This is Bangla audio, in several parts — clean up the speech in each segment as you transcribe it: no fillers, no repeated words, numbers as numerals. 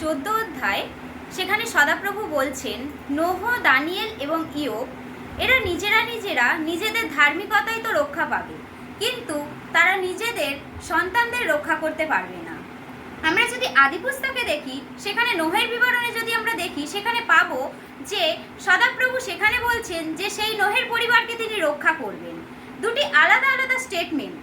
14 অধ্যায় সেখানে সদাপ্রভু বলছেন নোহ, দানিয়েল এবং ইয়োব এরা নিজেরা নিজেদের ধার্মিকতাই তো রক্ষা পাবে, কিন্তু তারা নিজেদের সন্তানদের রক্ষা করতে পারবে না। আমরা যদি আদি পুস্তকে দেখি, সেখানে নোহের বিবরণে যদি আমরা দেখি, সেখানে পাবো যে সদাপ্রভু সেখানে বলছেন যে সেই নোহের পরিবারকে তিনি রক্ষা করবেন। দুটি আলাদা আলাদা স্টেটমেন্ট।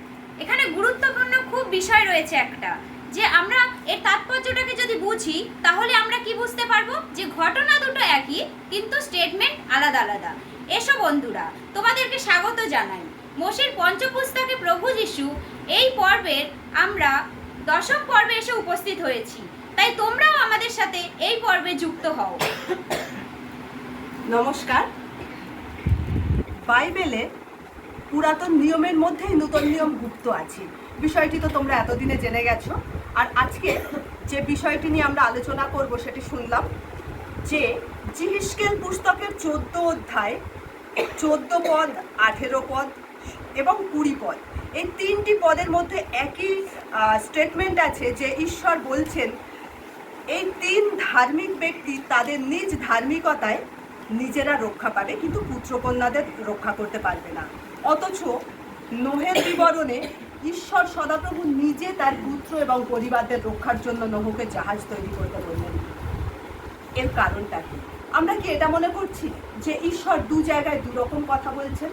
এখানে গুরুত্বপূর্ণ খুব বিষয় রয়েছে একটা, যে আমরা এর তাৎপর্যটাকে যদি বুঝি তাহলে আমরা কি বুঝতে পারবো যে ঘটনা দুটো একই কিন্তু স্টেটমেন্ট আলাদা আলাদা। এসো বন্ধুরা, তোমাদেরকে স্বাগত জানাই। মোশের পঞ্চপুস্তকে প্রভু যিশু এই পর্বের আমরা দশম পর্বে এসে উপস্থিত হয়েছি, তাই তোমরাও আমাদের সাথে এই পর্বে যুক্ত হও। নমস্কার। বাইবেলে পুরাতন নিয়মের মধ্যেই নতুন নিয়ম গুপ্ত আছে, বিষয়টি তো তোমরা এতদিনে জেনে গেছো। আর আজকে যে বিষয়টি নিয়ে আমরা আলোচনা করব সেটি শুনলাম যে জিহিজকেল পুস্তকের 14 অধ্যায় 14 পদ, 18 পদ এবং 20 পদ, এই তিনটি পদের মধ্যে একই স্টেটমেন্ট আছে যে ঈশ্বর বলছেন এই তিন ধার্মিক ব্যক্তি তাদের নিজ ধার্মিকতায় নিজেরা রক্ষা পাবে, কিন্তু পুত্রকন্যাদের রক্ষা করতে পারবে না। অথচ নোহের বিবরণে ঈশ্বর সদাপ্রভু নিজে তার পুত্র এবং পরিবারদের রক্ষার জন্য নোহকে জাহাজ তৈরি করতে বললেন। এর কারণটা কি? আমরা কি এটা মনে করছি যে ঈশ্বর দু জায়গায় দুরকম কথা বলছেন?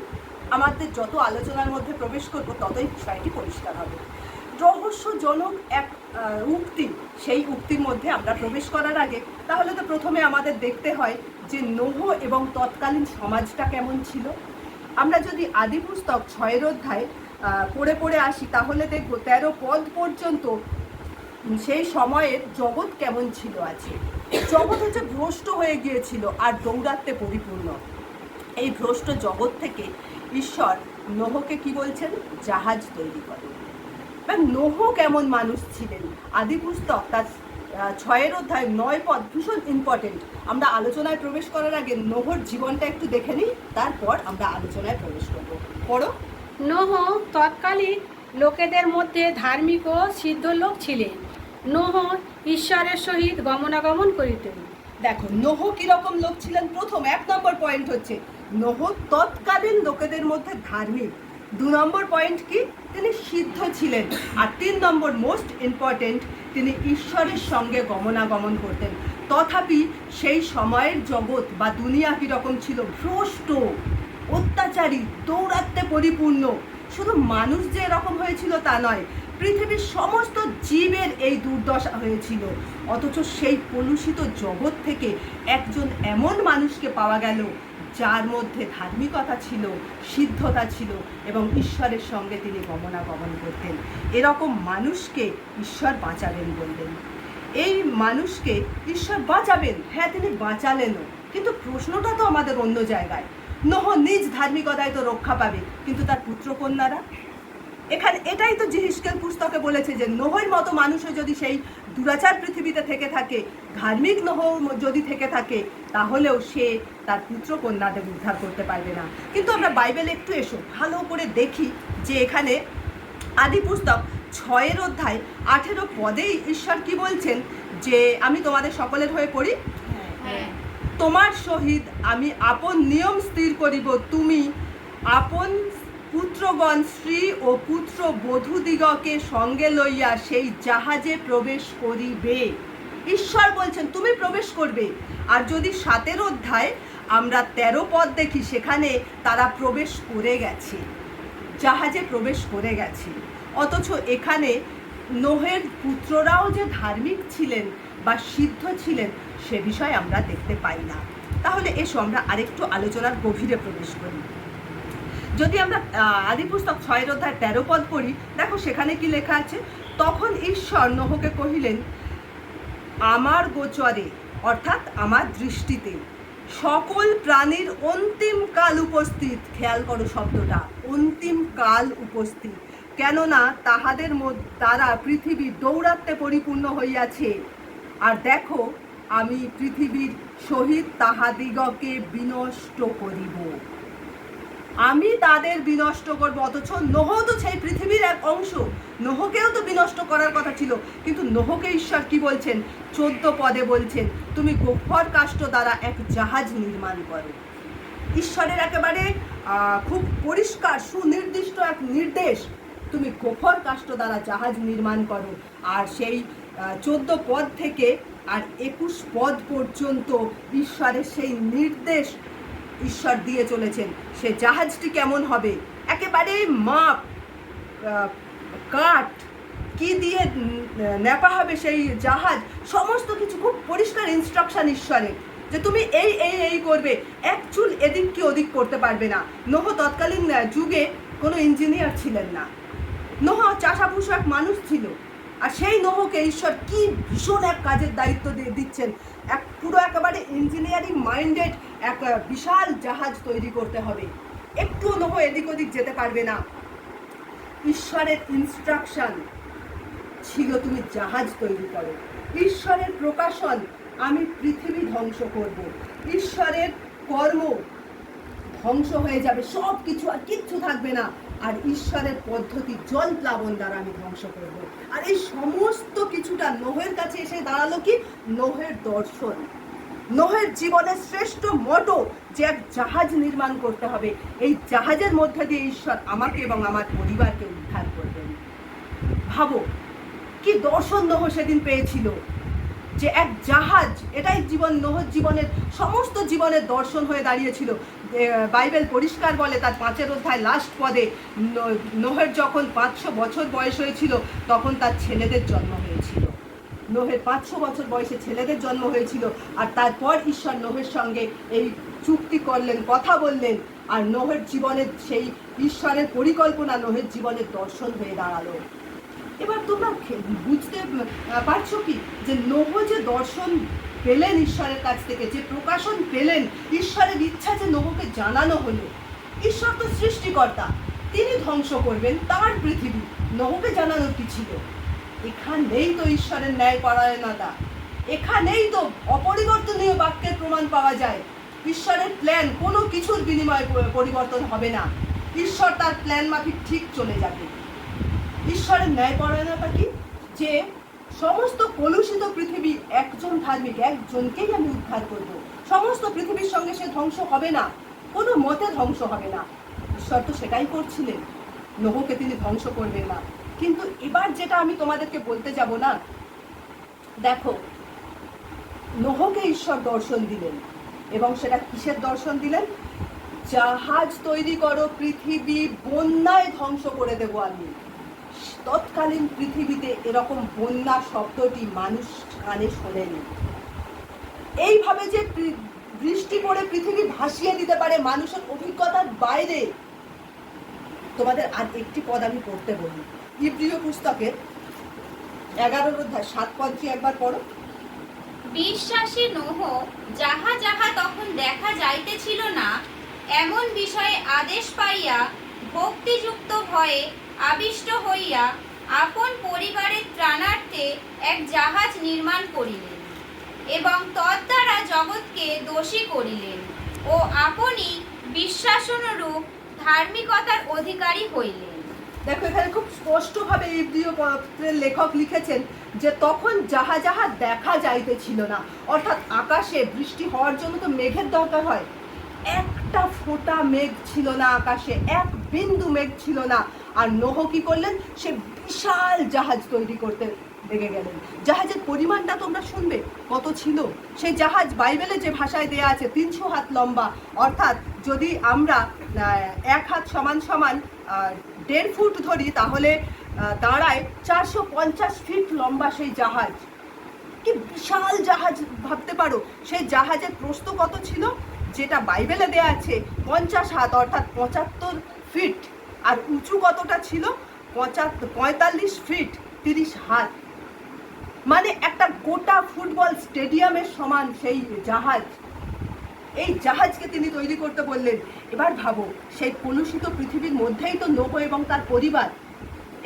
আমাদের যত আলোচনার মধ্যে প্রবেশ করব ততই বিষয়টি পরিষ্কার হবে। রহস্যজনক এক উক্তি, সেই উক্তির মধ্যে আমরা প্রবেশ করার আগে তাহলে তো প্রথমে আমাদের দেখতে হয় যে নোহ এবং তৎকালীন সমাজটা কেমন ছিল। আমরা যদি আদি পুস্তক 6 অধ্যায় পড়ে পড়ে আসি তাহলে দেখব 13 পদ পর্যন্ত সেই সময়ের জগৎ কেমন ছিল আছে। জগৎ হচ্ছে ভ্রষ্ট হয়ে গিয়েছিল আর দৌরাত্ম্যে পরিপূর্ণ। এই ভ্রষ্ট জগৎ থেকে ঈশ্বর নোহকে কি বলছেন? জাহাজ তৈরি করে। নোহ কেমন মানুষ ছিলেন? আদি পুস্তক তার 6 অধ্যায় 9 পদ ভীষণ ইম্পর্টেন্ট। আমরা আলোচনায় প্রবেশ করার আগে নোহর জীবনটা একটু দেখে নিই, তারপর আমরা আলোচনায় প্রবেশ করব। পড়ো। নোহ তৎকালীন লোকেদের মধ্যে ধার্মিক ও সিদ্ধ লোক ছিলেন। নোহ ঈশ্বরের সহিত গমনাগমন করিতেন। দেখো নোহ কিরকম লোক ছিলেন। প্রথম 1 নম্বর পয়েন্ট হচ্ছে নোহ তৎকালীন লোকেদের মধ্যে ধার্মিক। 2 নম্বর পয়েন্ট কি? তিনি সিদ্ধ ছিলেন। আর 3 নম্বর মোস্ট ইম্পর্টেন্ট, তিনি ঈশ্বরের সঙ্গে গমনাগমন করতেন। তথাপি সেই সময়ের জগৎ বা দুনিয়া কীরকম ছিল? ভ্রষ্ট, অত্যাচারী, দৌরাত্ম্যে পরিপূর্ণ। শুধু মানুষ যে এরকম হয়েছিল তা নয়, পৃথিবীর সমস্ত জীবের এই দুর্দশা হয়েছিল। অথচ সেই কলুষিত জগৎ থেকে একজন এমন মানুষকে পাওয়া গেল যার মধ্যে ধার্মিকতা ছিল, সিদ্ধতা ছিল এবং ঈশ্বরের সঙ্গে তিনি গমনাগমন করতেন। এরকম মানুষকে ঈশ্বর বাঁচাবেন বললেন। এই মানুষকে ঈশ্বর বাঁচাবেন, হ্যাঁ তিনি বাঁচালেনও, কিন্তু প্রশ্নটা তো আমাদের অন্য জায়গায়। নোহ নিজ ধার্মিকতায় তো রক্ষা পাবে, কিন্তু তার পুত্রকন্যারা? এখানে এটাই তো জিহিজকেল পুস্তকে বলেছে যে নোহের মতো মানুষও যদি সেই দুরাচার পৃথিবীতে থেকে থাকে, ধার্মিক নোহ যদি থেকে থাকে, তাহলেও সে তার পুত্রকন্যাদের উদ্ধার করতে পারবে না। কিন্তু আমরা বাইবেলে একটু এসো ভালো করে দেখি যে এখানে আদি পুস্তক 6 অধ্যায় 18 পদেই ঈশ্বর কি বলছেন যে আমি তোমাদের সকলের হয়ে পড়ি। তোমার সহিত আমি আপন নিয়ম স্থির করিব, তুমি আপন পুত্রগণ, স্ত্রী ও পুত্র বধূদিগকে সঙ্গে লইয়া সেই জাহাজে প্রবেশ করিবে। ঈশ্বর বলছেন তুমি প্রবেশ করবে। আর যদি 7 অধ্যায় আমরা 13 পদ দেখি, সেখানে তারা প্রবেশ করে গেছে, জাহাজে প্রবেশ করে গেছে। অথচ এখানে নোহের পুত্ররাও যে ধার্মিক ছিলেন বা সিদ্ধ ছিলেন সে বিষয় আমরা দেখতে পাই না। তাহলে এসো আমরা আরেকটু আলোচনার গভীরে প্রবেশ করি। যদি আমরা আদি পুস্তক 6 অধ্যায় 13 পদ পড়ি, দেখো সেখানে কি লেখা আছে? তখন ঈশ্বর নোহকে কহিলেন, আমার গোচরে অর্থাৎ আমার দৃষ্টিতে সকল প্রাণীর অন্তিম কাল উপস্থিত। খেয়াল করো শব্দটা, অন্তিম কাল উপস্থিত। কেননা তাহাদের দ্বারা পৃথিবী দৌরাত্ম্যে পরিপূর্ণ হইয়াছে। আর দেখো আমি পৃথিবীর সহিত তাহাদিগকে বিনষ্ট করিব। আমি তাদের বিনষ্ট করবো, অথচ নোহ তো সেই পৃথিবীর এক অংশ, নোহকেও তো বিনষ্ট করার কথা ছিল। কিন্তু নোহকে ঈশ্বর কি বলছেন? 14 পদে বলছেন, তুমি গোফর কাষ্ঠ দ্বারা এক জাহাজ নির্মাণ করো। ঈশ্বরের একেবারে খুব পরিষ্কার সুনির্দিষ্ট এক নির্দেশ, তুমি গোফর কাষ্ঠ দ্বারা জাহাজ নির্মাণ করো। আর সেই 14 পদ থেকে আর 21 পদ পর্যন্ত ঈশ্বরের সেই নির্দেশ ঈশ্বর দিয়ে চলেছেন। সে জাহাজটি কেমন হবে, একেবারে মাপ, কাঠ কি দিয়ে নেপা হবে সেই জাহাজ, সমস্ত কিছু খুব পরিষ্কার ইনস্ট্রাকশন ঈশ্বরের, যে তুমি এই এই এই করবে, এক চুল এদিক কি ওদিক করতে পারবে না। নোহ তৎকালীন যুগে কোনো ইঞ্জিনিয়ার ছিলেন না, নোহ চাষাভুষো এক মানুষ ছিল। আর সেই নোহকে ঈশ্বর কি ভীষণ এক কাজের দায়িত্ব দিয়ে দিচ্ছেন, এক পুরো একেবারে ইঞ্জিনিয়ারিং মাইন্ডেড এক বিশাল জাহাজ তৈরি করতে হবে। একটু নোহ এদিক ওদিক যেতে পারবে না। ঈশ্বরের ইনস্ট্রাকশন ছিল তুমি জাহাজ তৈরি করো। ঈশ্বরের প্রকাশন, আমি পৃথিবী ধ্বংস করব। ঈশ্বরের কর্ম ধ্বংস হয়ে যাবে, সব কিছু আর কিচ্ছু থাকবে না। আর ঈশ্বরের পদ্ধতি জল প্লাবন দ্বারা আমি ধ্বংস করব। আর এই সমস্ত কিছুটা নোহের কাছে এসে দাঁড়ালো কি? নোহের দর্শন, নোহের জীবনের শ্রেষ্ঠ মোটো, যে এক জাহাজ নির্মাণ করতে হবে। এই জাহাজের মধ্যে দিয়ে ঈশ্বর আমাকে এবং আমার পরিবারকে উদ্ধার করবেন। ভাবো কি দর্শন নোহ সেদিন পেয়েছিল, যে এক জাহাজ, এটাই জীবন, নোহর জীবনের সমস্ত জীবনের দর্শন হয়ে দাঁড়িয়েছিল। বাইবেল পরিষ্কার বলে তার 5 অধ্যায় লাস্ট পদে, নোহের যখন 500 বছর বয়স হয়েছিল তখন তার ছেলেদের জন্ম হয়েছিল। নোহের 500 বছর বয়সে ছেলেদের জন্ম হয়েছিল। আর তারপর ঈশ্বর নোহের সঙ্গে এই চুক্তি করলেন, কথা বললেন। আর নোহের জীবনের সেই ঈশ্বরের পরিকল্পনা নোহের জীবনের দর্শন হয়ে দাঁড়ালো। এবার তোমরা বুঝতে পারছো কি, যে নোহ যে দর্শন পেলেন ঈশ্বরের কাছ থেকে, যে প্রকাশন পেলেন, ঈশ্বরের ইচ্ছা যে নোহকে জানানো হলো। ঈশ্বর তো সৃষ্টিকর্তা, তিনি ধ্বংস করবেন তার পৃথিবী, নোহকে জানানোর কি ছিল? এখানেই তো ঈশ্বরের ন্যায় পরায়ণতা, এখানেই তো অপরিবর্তনীয় বাক্যের প্রমাণ পাওয়া যায়। ঈশ্বরের প্ল্যান কোনো কিছুর বিনিময়ে পরিবর্তন হবে না। ঈশ্বর তার প্ল্যান মাফিক ঠিক চলে যাবে। ঈশ্বরের ন্যায়পরায়ণতা কি? যে সমস্ত কলুষিত পৃথিবী একজন ধার্মিক, একজনকেই আমি উদ্ধার করব। সমস্ত পৃথিবীর সঙ্গে সে ধ্বংস হবে না, কোনো মতে ধ্বংস হবে না। ঈশ্বর তো সেটাই করছিলেন, নোহকে তিনি ধ্বংস করবেন না। কিন্তু এবার যেটা আমি তোমাদেরকে বলতে যাব না, দেখো নোহকে ঈশ্বর দর্শন দিলেন, এবং সেটা কিসের দর্শন দিলেন? জাহাজ তৈরি করো, পৃথিবী বন্যায় ধ্বংস করে দেবো আমি। তৎকালীন পৃথিবীতে এরকম বন্যা শব্দটি মানুষ কানে শোনেনি। এইভাবে যে বৃষ্টি পড়ে পৃথিবী ভাসিয়ে দিতে পারে মানুষের অভিজ্ঞতার বাইরে। তোমাদের আর একটি পদ আমি পড়তে বলি, ইব্রিয় পুস্তকের 11 অধ্যায় 7 পদটি একবার পড়ো। বিশ্বাসী নোহ যাহা যাহা তখন দেখা যাইতেছিল না, এমন বিষয়ে আদেশ পাইয়া ভক্তিযুক্ত ভয়ে আবিষ্ট হইয়া আপন পরিবারের ত্রাণার্থে এক জাহাজ নির্মাণ করিলেন এবং তদ্বারা জগৎকে দোষী করিলেন ও আপনি বিশ্বাসানুরূপ ধার্মিকতার অধিকারী হইলেন। দেখো এখানে খুব স্পষ্টভাবে ইব্রিয় পত্রের লেখক লিখেছেন যে তখন যাহা যাহা দেখা যাইতেছিল না, অর্থাৎ আকাশে বৃষ্টি হওয়ার জন্য তো মেঘের দরকার হয়। একটা ফোঁটা মেঘ ছিল না আকাশে, এক বিন্দু মেঘ ছিল না। আর নোহ কি করলেন? সে বিশাল জাহাজ তৈরি করতে লেগে গেলেন। জাহাজের পরিমাণটা তোমরা শুনবে কত ছিল। সেই জাহাজ বাইবেলে যে ভাষায় দেয়া আছে 300 হাত লম্বা, অর্থাৎ যদি আমরা 1 হাত সমান সমান 1.5 ফুট ধরি, তাহলে দাঁড়ায় 450 ফিট লম্বা সেই জাহাজ। কি বিশাল জাহাজ ভাবতে পারো। সেই জাহাজের প্রস্থ কত ছিল? যেটা বাইবেলে দেয়া আছে 50 হাত, অর্থাৎ 75 ফিট। আর উঁচু কতটা ছিল? 45 ফিট 30 হাত। মানে একটা গোটা ফুটবল স্টেডিয়ামের সমান সেই জাহাজ। এই জাহাজকে তিনি তৈরি করতে বললেন। এবার ভাবো, সেই কলুষিত পৃথিবীর মধ্যেই তো নোহ এবং তার পরিবার।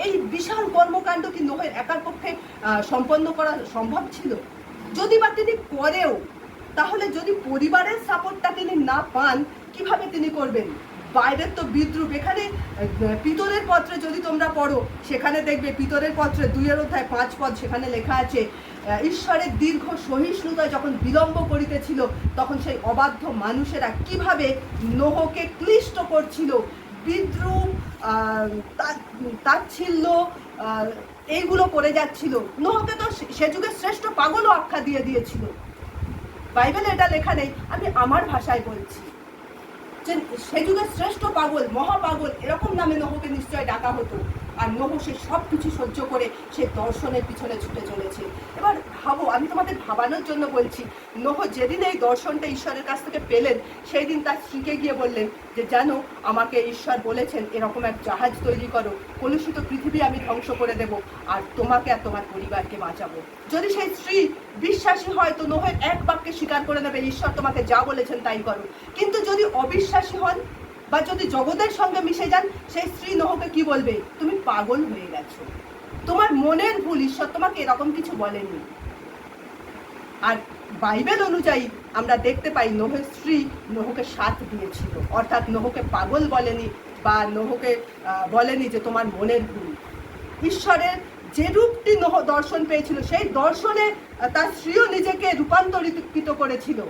এই বিশাল কর্মকাণ্ড কি নোহের একার পক্ষে সম্পন্ন করা সম্ভব ছিল? যদি বা তিনি করেও, তাহলে যদি পরিবারের সাপোর্টটা তিনি না পান, কিভাবে তিনি করবেন? বাইরের তো বিদ্রুপ। এখানে পিতরের পত্রে যদি তোমরা পড়ো, সেখানে দেখবে পিতরের পত্রে 2 অধ্যায় 5 পদ, সেখানে লেখা আছে ঈশ্বরের দীর্ঘ সহিষ্ণুতায় যখন বিলম্ব করিতেছিল, তখন সেই অবাধ্য মানুষেরা কিভাবে নোহকে ক্লিষ্ট করছিল, বিদ্রুপ, তাচ্ছিল্য, এইগুলো করে যাচ্ছিল। নোহকে তো সে যুগের শ্রেষ্ঠ পাগলও আখ্যা দিয়ে দিয়েছিল। বাইবেলে এটা লেখা নেই, আমি আমার ভাষায় বলছি যে সে যুগের শ্রেষ্ঠ পাগল, মহাপাগল, এরকম নামে নোহকে নিশ্চয় ডাকা হতো। আর নোহ সে সব কিছু সহ্য করে সে দর্শনের পিছনে ছুটে চলেছে। এবার ভাবো, আমি তোমাদের ভাবানোর জন্য বলছি, নোহ যেদিন এই দর্শনটা ঈশ্বরের কাছ থেকে পেলেন, সেই দিন তার স্ত্রীকে গিয়ে বললেন যে জানো, আমাকে ঈশ্বর বলেছেন এরকম এক জাহাজ তৈরি করো, কলুষিত পৃথিবী আমি ধ্বংস করে দেব, আর তোমাকে আর তোমার পরিবারকে বাঁচাবো। যদি সেই স্ত্রী বিশ্বাসী হয় তো নোহের এক বাক্যে স্বীকার করে নেবে, ঈশ্বর তোমাকে যা বলেছেন তাই করো। কিন্তু যদি অবিশ্বাসী হন বা যদি জগতের সঙ্গে মিশে যান, সেই স্ত্রী নোহকে কি বলবে? তুমি পাগল হয়ে গেছো, তোমার মনের ভুল, ঈশ্বর তোমাকে এরকম কিছু বলেনি। আর বাইবেল অনুযায়ী আমরা দেখতে পাই নোহের স্ত্রী নোহকে সাথ দিয়েছিল, অর্থাৎ নোহকে পাগল বলেনি বা নোহকে বলেনি যে তোমার মনের ভুল। ঈশ্বরের যে রূপটি নোহ দর্শন পেয়েছিল, সেই দর্শনে তার স্ত্রীও নিজেকে রূপান্তরিত করেছিল।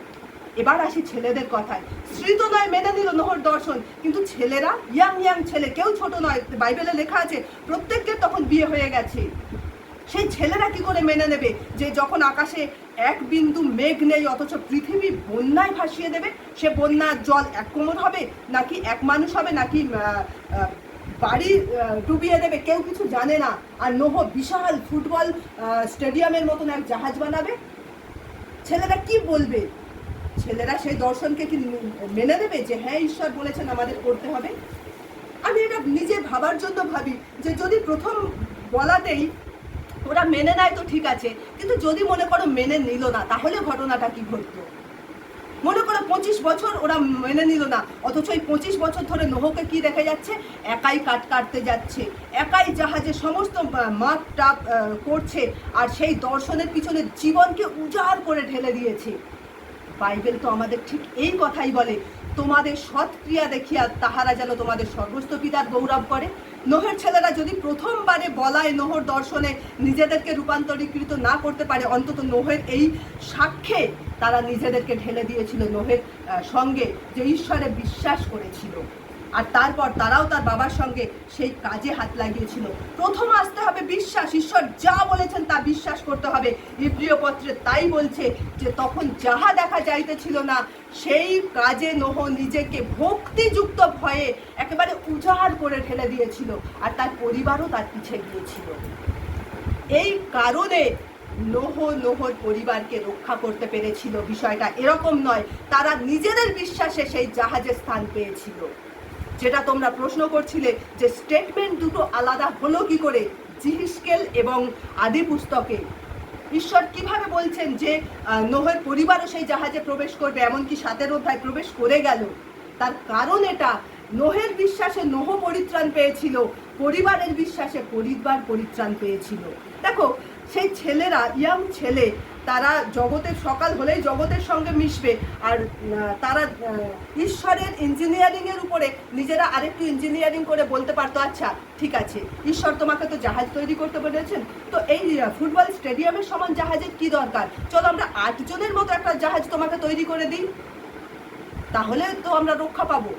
এবার আসি ছেলেদের কথায়। স্ত্রী তো নয়, মেনে নিল নোহর দর্শন, কিন্তু ছেলেরা, ইয়াং ছেলে, কেউ ছোট নয়, বাইবেলে লেখা আছে প্রত্যেককে তখন বিয়ে হয়ে গেছে। সেই ছেলেরা কি করে মেনে নেবে যে যখন আকাশে এক বিন্দু মেঘ নেই, অথচ পৃথিবী বন্যায় ভাসিয়ে দেবে? সে বন্যার জল এক কোমর হবে, নাকি এক মানুষ হবে, নাকি বাড়ি ডুবিয়ে দেবে? কেউ কিছু জানে না। আর নোহ বিশাল ফুটবল স্টেডিয়ামের মতন এক জাহাজ বানাবে। ছেলেরা কি বলবে? ছেলেরা সেই দর্শনকে কি মেনে নেবে যে হ্যাঁ ঈশ্বর বলেছেন আমাদের করতে হবে? আমি এটা নিজে ভাবার জন্য ভাবি যে যদি প্রথম বলাতেই ওরা মেনে নেয় তো ঠিক আছে, কিন্তু যদি মনে করো মেনে নিল না, তাহলে ঘটনাটা কি ঘটতো? মনে করো 25 বছর ওরা মেনে নিল না, অথচ এই 25 বছর ধরে নোহকে কি দেখা যাচ্ছে? একাই কাটতে যাচ্ছে, একাই জাহাজে সমস্ত মাপ টাপ করছে, আর সেই দর্শনের পিছনে জীবনকে উজাড় করে ঢেলে দিয়েছে। বাইবেল তো আমাদের ঠিক এই কথাই বলে, তোমাদের সৎ ক্রিয়া দেখিয়া তাহারা যেন তোমাদের সর্বস্ত পিতার গৌরব করে। নোহের ছেলেরা যদি প্রথমবারে বলায় নোহর দর্শনে নিজেদেরকে রূপান্তরীকৃত না করতে পারে, অন্তত নোহের এই সাক্ষ্যে তারা নিজেদেরকে ঢেলে দিয়েছিল নোহের সঙ্গে, যে ঈশ্বরে বিশ্বাস করেছিল। আর তারপর তারাও তার বাবার সঙ্গে সেই কাজে হাত লাগিয়েছিল। প্রথম আসতে হবে বিশ্বাস, ঈশ্বর যা বলেছেন তা বিশ্বাস করতে হবে। ইব্রিয় পত্রে তাই বলছে যে তখন যাহা দেখা যাইতেছিল না, সেই কাজে নোহ নিজেকে ভক্তিযুক্ত ভয়ে একেবারে উজাড় করে ঢেলে দিয়েছিল, আর তার পরিবারও তার পিছে গিয়েছিল। এই কারণে নোহর পরিবারকে রক্ষা করতে পেরেছিল। বিষয়টা এরকম নয়, তারা নিজেদের বিশ্বাসে সেই জাহাজে স্থান পেয়েছিল। যেটা তোমরা প্রশ্ন করছিলে যে স্টেটমেন্ট দুটো আলাদা হলো কি করে জিহিস্কেল এবং আদি পুস্তকে, ঈশ্বর কিভাবে বলছেন যে নোহের পরিবারও সেই জাহাজে প্রবেশ করবে, এমনকি 7 অধ্যায় প্রবেশ করে গেল? তার কারণ এটা, নোহের বিশ্বাসে নোহ পরিত্রাণ পেয়েছিল, পরিবারের বিশ্বাসে পরিবার পরিত্রাণ পেয়েছিল। দেখো, সেই ছেলেরা, ইয়াং ছেলে, তারা জগতের সকাল হলেই জগতের সঙ্গে মিশবে, আর তারা ঈশ্বরের ইঞ্জিনিয়ারিংয়ের উপরে নিজেরা আরেকটু ইঞ্জিনিয়ারিং করে বলতে পারতো, আচ্ছা ঠিক আছে ঈশ্বর তোমাকে তো জাহাজ তৈরি করতে বলেছেন, তো এই ফুটবল স্টেডিয়ামের সমান জাহাজের কি দরকার, চলো আমরা 8 জনের মতো একটা জাহাজ তোমাকে তৈরি করে দিই, তাহলে তো আমরা রক্ষা পাবো।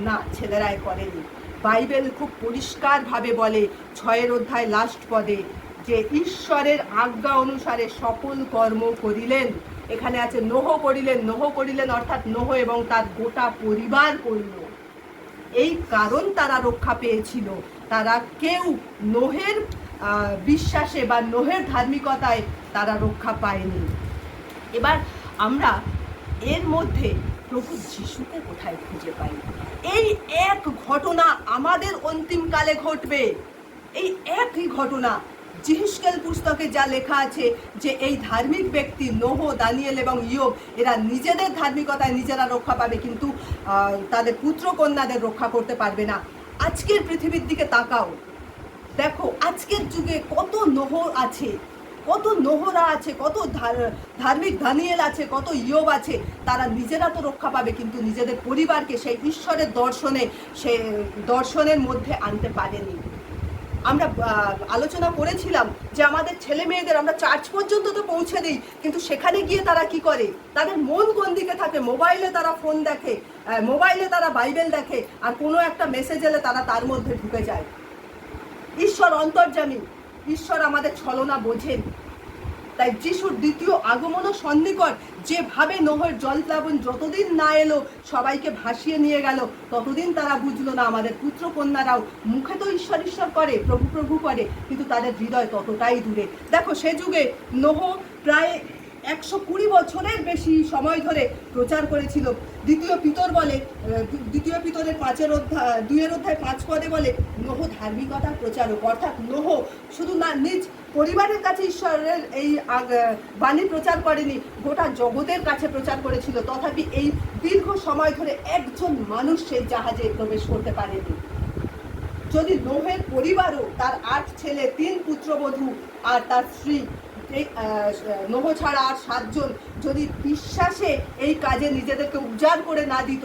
না, ছেলেরা করেনি। বাইবেল খুব পরিষ্কারভাবে বলে 6 অধ্যায় লাস্ট পদে যে ঈশ্বরের আজ্ঞা অনুসারে সকল কর্ম করিলেন। এখানে আছে নোহ করিলেন, অর্থাৎ নোহ এবং তার গোটা পরিবার করল। এই কারণ তারা রক্ষা পেয়েছিল। তারা কেউ নোহের বিশ্বাসে বা নোহের ধার্মিকতায় তারা রক্ষা পায়নি। এবার আমরা এর মধ্যে প্রভু যিশুকে কোথায় খুঁজে পাই? এই এক ঘটনা আমাদের অন্তিমকালে ঘটবে। এই একই ঘটনা জিহিস্কেল পুস্তকে যা লেখা আছে যে এই ধার্মিক ব্যক্তি নোহ, দানিয়েল এবং ইয়োব, এরা নিজেদের ধার্মিকতায় নিজেরা রক্ষা পাবে, কিন্তু তাদের পুত্র কন্যাদের রক্ষা করতে পারবে না। আজকের পৃথিবীর দিকে তাকাও, দেখো আজকের যুগে কত নোহ আছে, কত নোহরা আছে, কত ধার্মিক দানিয়েল আছে, কত ইয়োব আছে, তারা নিজেরা তো রক্ষা পাবে কিন্তু নিজেদের পরিবারকে সেই ঈশ্বরের দর্শনের মধ্যে আনতে পারেনি। আমরা আলোচনা করেছিলাম যে আমাদের ছেলে মেয়েদের আমরা চার্চ পর্যন্ত তো পৌঁছে দিই, কিন্তু সেখানে গিয়ে তারা কি করে, তাদের মন কোন দিকে থাকে, মোবাইলে তারা ফোন দেখে, মোবাইলে তারা বাইবেল দেখে, আর কোনো একটা মেসেজ এলে তারা তার মধ্যে ঢুকে যায়। ঈশ্বর অন্তর্যামী, ঈশ্বর আমাদের ছলনা বোঝেন। তাই যিশুর দ্বিতীয় আগমনও সন্নিকট। যেভাবে নোহের জলপ্লাবন যতদিন না এলো সবাইকে ভাসিয়ে নিয়ে গেল, ততদিন তারা বুঝলো না আমাদের পুত্র কন্যারাও মুখে তো ঈশ্বর ঈশ্বর করে, প্রভু প্রভু করে, কিন্তু তাদের হৃদয় ততটাই দূরে। দেখো সে যুগে নোহ প্রায় 120 বছরের বেশি সময় ধরে প্রচার করেছিল। দ্বিতীয় পিতরের 2 অধ্যায় 5 পদে বলে নোহ ধার্মিকতার প্রচারক, অর্থাৎ নোহ শুধু না নিজ পরিবারের কাছে ঈশ্বরের এই বাণী প্রচার করেনি, গোটা জগতের কাছে প্রচার করেছিল। তথাপি এই দীর্ঘ সময় ধরে একজন মানুষ সেই জাহাজে প্রবেশ করতে পারেনি। যদি নোহের পরিবারও, তার 8 ছেলে, 3 পুত্রবধূ আর তার স্ত্রী, নোহ ছাড়া আর 7 জন যদি বিশ্বাসে এই কাজে নিজেদেরকে উজাড় করে না দিত,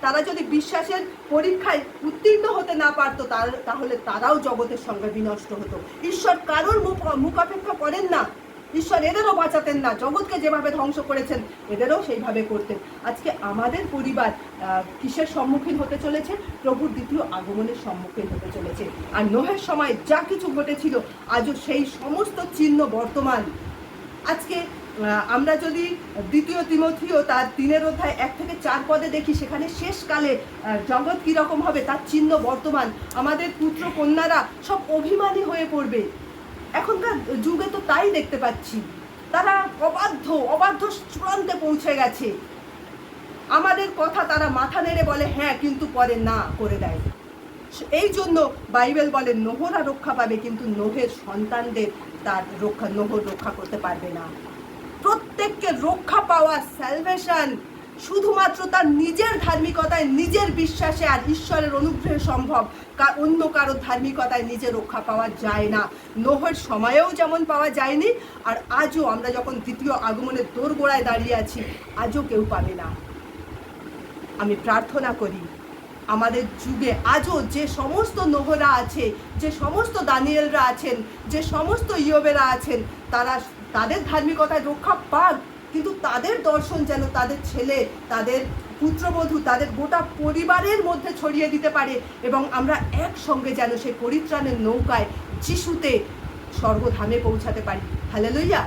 তারা যদি বিশ্বাসের পরীক্ষায় উত্তীর্ণ হতে না পারত, তাহলে তারাও জগতের সঙ্গে বিনষ্ট হতো। ঈশ্বর কারোর মুখ অপেক্ষা করেন না। ঈশ্বর এদেরও বাঁচাতেন না, জগৎকে যেভাবে ধ্বংস করেছেন এদেরও সেইভাবে করতেন। আজকে আমাদের পরিবার কিসের সম্মুখীন হতে চলেছে? প্রভুর দ্বিতীয় আগমনের সম্মুখীন হতে চলেছে। আর নোহের সময় যা কিছু ঘটেছিল আজও সেই সমস্ত চিহ্ন বর্তমান। আজকে আমরা যদি 2 তিমথিও তার 3 অধ্যায় 1 থেকে 4 পদে দেখি, সেখানে শেষকালে জগৎ কীরকম হবে তার চিহ্ন বর্তমান। আমাদের পুত্র কন্যারা সব অভিমানী হয়ে পড়বে। এখনকার যুগে তো তাই দেখতে পাচ্ছি, তারা অবাধ্য চূড়ান্তে পৌঁছে গেছে। আমাদের কথা তারা মাথা নেড়ে বলে হ্যাঁ, কিন্তু পরে না করে দেয়। এই জন্য বাইবেল বলে নোহরা রক্ষা পাবে, কিন্তু নোহের সন্তানদের নোহ রক্ষা করতে পারবে না। প্রত্যেককে রক্ষা পাওয়া, স্যালভেশন শুধুমাত্র তার নিজের ধার্মিকতায়, নিজের বিশ্বাসে আর ঈশ্বরের অনুগ্রহে সম্ভব। অন্য কারো ধার্মিকতায় নিজে রক্ষা পাওয়া যায় না। নোহের সময়েও যেমন পাওয়া যায়নি, আর আজও আমরা যখন দ্বিতীয় আগমনের দোরগোড়ায় দাঁড়িয়ে আছি, আজও কেউ পাবে না। আমি প্রার্থনা করি আমাদের যুগে আজও যে সমস্ত নোহরা আছে, যে সমস্ত দানিয়েলরা আছেন, যে সমস্ত ইয়োবেরা আছেন, তাদের ধার্মিকতায় রক্ষা পাক, কিন্তু তাদের দর্শন যেন তাদের ছেলে, তাদের পুত্রবধূ, তাদের গোটা পরিবারের মধ্যে ছড়িয়ে দিতে পারে, এবং আমরা একসঙ্গে যেন সেই পরিত্রাণের নৌকায় যিশুতে স্বর্গধামে পৌঁছাতে পারি। হালেলুয়া।